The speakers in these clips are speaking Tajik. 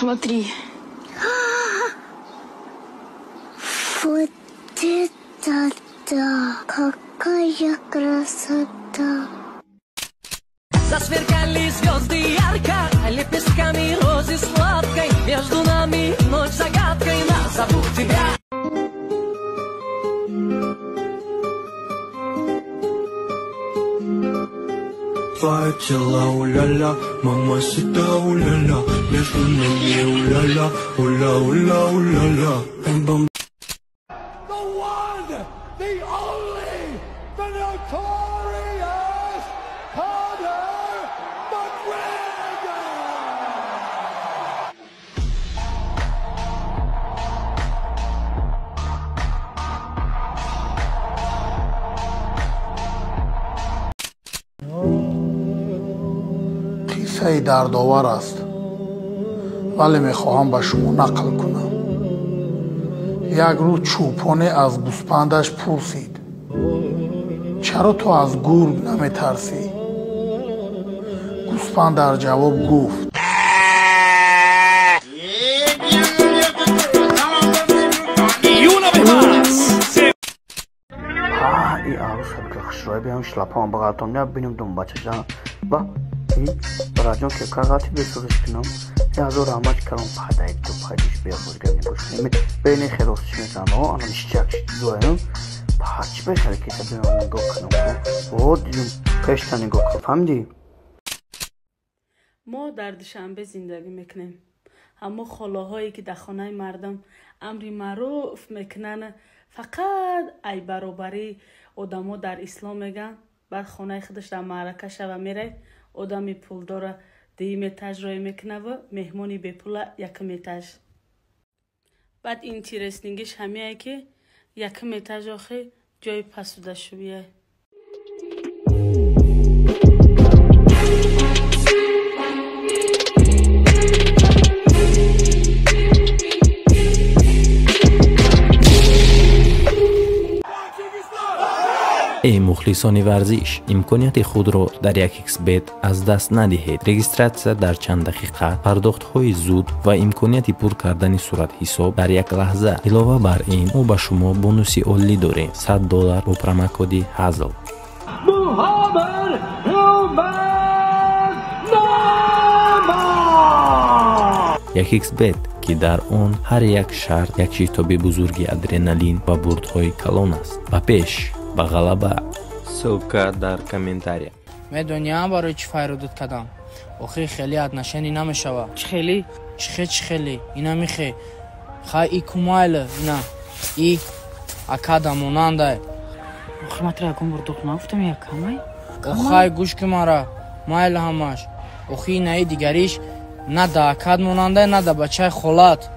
Смотри. Вот это да! Какая красота! Засверкали звезды ярко, лепестками розы сладкой. Между нами ночь загадкой, назову тебя. Фатила, уля-ля, мамасита, уля-ля, между нами, уля-ля, уля-уля, уля-ля. The one, the only, the notorious Conor McGregor! قصه دردآور است ولی میخواهم به شما نقل کنم. یک روز چوپانی از گوسپندش پرسید چرا تو از گرگ نمیترسی؟ گوسپند در جواب گفت این عروسک خشروی بیان شلپان بغرتون نبینیم دون بچه جان با این براجون که کارگاتی بسورش کنم یازور آماج کلون پادای تو پایدیش بیا بودگرنی باشنیم بینی خیروسش میزنم و آنم شیچک دویم پاچ به حرکت بیان نگاه کنم و دیدیم پشت نگاه کنم فهمیدی؟ ما در دوشنبه زندگی میکنیم. اما خالاهایی که در خانه مردم امری معروف میکنن فقط ای برابری آدما در اسلام میگن. بعد خانه خودش در معرکه شو میره آدمی پولدار دیگه میتاج رای میکنه و مهمانی به پول یکم ایتاج. بعد این تیرسنینگش همیه که یکم ایتاج آخه جای پسوده شویه. ای مخلصان ورزش، امکانیت خود را در 1xBet از دست ندهید. رجیستراسیون در چند دقیقه، پرداخت‌های زود و امکانیت پر کردن صورت حساب در یک لحظه. علاوه بر این، ما به شما بونوسی عالی داریم. $100 با پروموکد هازل. یکxBet که در آن هر یک شرط یک شتاب بزرگی ادرنالین و بردهای کلان است. و پیش به غلبه. ссылка در کامنتاری. میدونیم برای چی فایرودت کردم. آخه خیلی ادنشینی نمیشوه. چه خیلی؟ چه خیلی؟ اینا میخه. خواهی کمایل نه. ای اکادا مونانده. آخه مطرح اگم بردوخ نفتم یک کمای؟ آخه گوش که مرا. مایل همش. آخه نه دیگریش نه دا اکاد مونانده نه دا بچه خولات.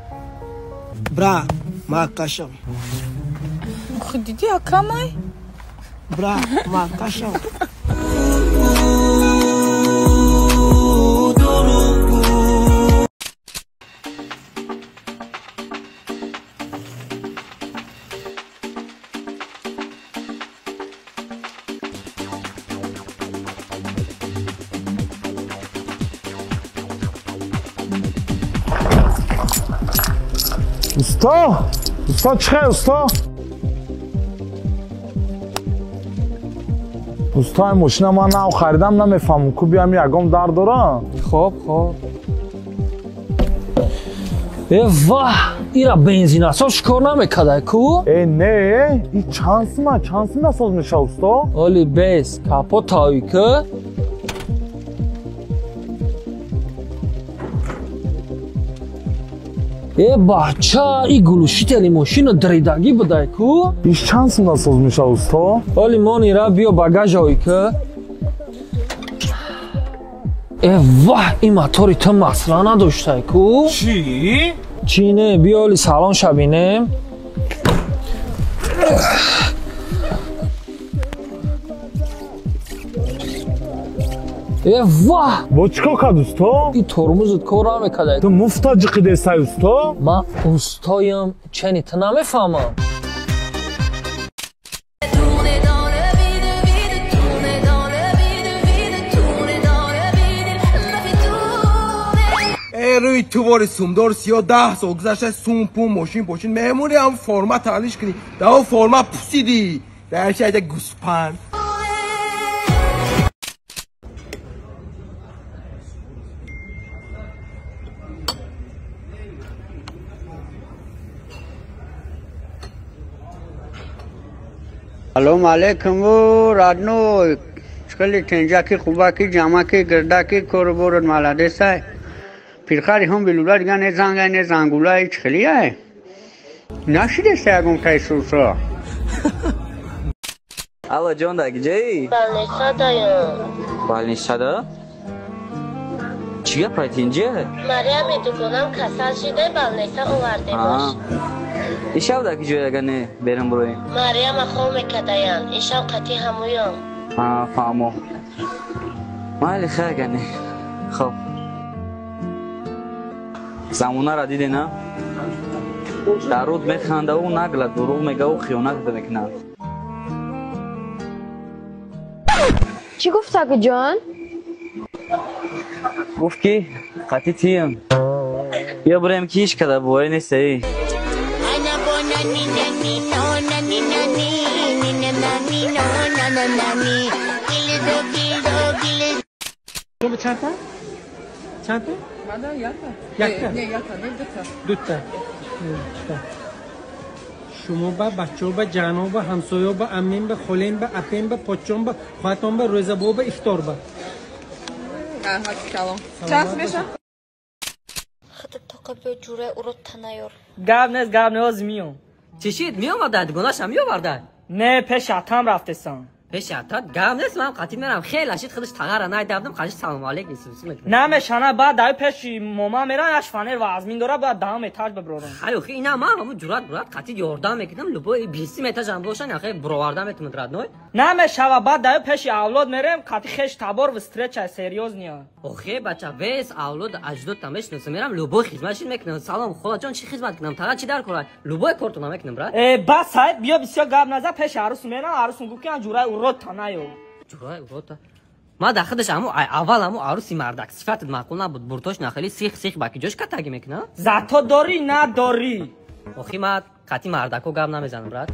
برا ما کشم. آخه دیدی اکمای؟ برا ما کشم. استا چه استا؟ استا این ماشین من نو خریدم نمیفهمم که بیام یکم در دارم. خب واه ایرا بنزین اصلا شکار نمیکده کو؟ نه این چانسی نساز میشه استا؟ اولی بیس کپو تایی که بچه ای گلوشیتلی ماشین دریدگی بوده کو؟ ایش چانسی نساز میشه استا؟ اولی مانی را بیا بگاج هایی که واه این موتوری تو مسئله نداشته کو؟ چی نه بیا اولی سالان شبینه واه با چیکار کرد استا؟ این ترمزت کار نمیکرده. تو مفتاجی قیده استا؟ من استایم چنی تو نمیفهمم. روی نمیدونی تو وار سومدار 13 سال گذشته سوم پوم ماشین پاشین مهمونی هم فرمت تعلیش کنی دا فرمت پوسیدی در شاید گوسپن سلام علیکم و رادنو چکلی تنجا کی خوبا کی جاما کی گردا کی کوربورن مالاده سای پیرخاری هم بلولا دیگه نه زنگای نه زنگولای چکلیه نشیده سیاگون کای سوسا Alo John da gideceği? Balnisa'da. Çiğ pratince? Meryem'i dugunam kasajide balnesa ovarde baş. İşav da gideceği gane benim buraya. Meryem'e xome kadayan, işav kati hamuyon. Ha, famo. Mali kha gane. Xo'p. Zamuna ra didi na? Darud mekhanda u nagla duru mega u xiyonat bemekna. چی گفت ساگو جان؟ گفت که قطعی تیم بیا بریم کیش کده بوری نیست ای چند تا؟ من یکتا. یکتا؟ نه یکتا نه دوتا. دوتا. شما با بچه با جانو با همسایه با امین با خولین با اپین با پچون با خواهتان با روزبو با افتار با hadi kalın. Çans beşe. خطب تقبل جوره اورو تناyor. Gab ne azmiyon. چشید می آمدد گناش هم می آوردد نه پیش اتم رفتستان. پیش اتاد گام نیست من قطعی میرم خیلی اشید خودش تغییر ندادم خودش سلام علیک نیست نه مشانه بعد دای پیش ماما میرن اشفانر و ازمین داره بعد دام اتاج ببرورم خیلی خیلی اینا ما همون جرات قطعی یاردم میکنم لبو 20 متر هم باشن اخی برواردم اتمدرد نوی نه مشوا بعد دای پیش اولاد میرم قطعی خش تبار و استرچ سریوز نیا اوخی بچا ویس اولاد اجداد تمش نس میرم لبو خدمتش میکنم سلام خدا جان چی خدمت کنم تا چی در کار لبو کارتون میکنم برات بس سایت بیا بسیار گاب نزا پیش عروس میرم عروس گفت که جوره اورو تنایو جورای اوروتا ما داخلش اول همو عروسی مردک صفت معقول نبود برتوش نخلی سیخ باکی جوش کتاگی میکنه زاتو داری نه داری اوخی ما قطعی مردکو گام نمیزنم برات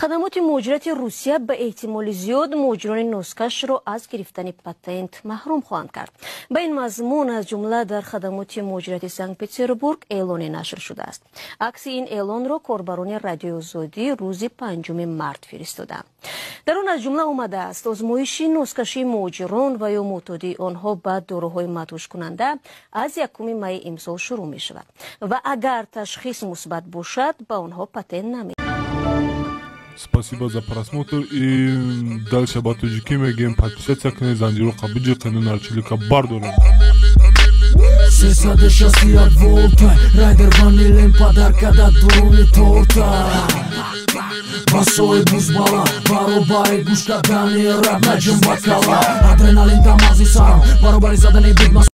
خدمات مهاجرت روسیه به احتمال زیاد مهاجران نسکش را از گرفتن پتنت محروم خواهند کرد. به این مضمون از جمله در خدمات مهاجرت سنت پترزبورگ اعلان نشر شده است. عکس این اعلان را کاربران رادیو آزادی روز 5 مارس فرستادند. در آن از جمله آمده است آزمایش نسکشی مهاجران و یا معتادی آنها به داروهای مدهوش کننده از 1 می امسال شروع می شود و اگر تشخیص مثبت باشد به آنها پتنت نمی Спасибо за просмотр и дальше батуджики мегем подписаться к Незандиру Кабиджи канал Чилика Бардора. Сесаде шасти от волта, райдер ванилен подарка да дуруни торта. Басоe бузбала, баробари гушка дани рап наджим бакала. Адреналин тамази сарам, баробари задане биг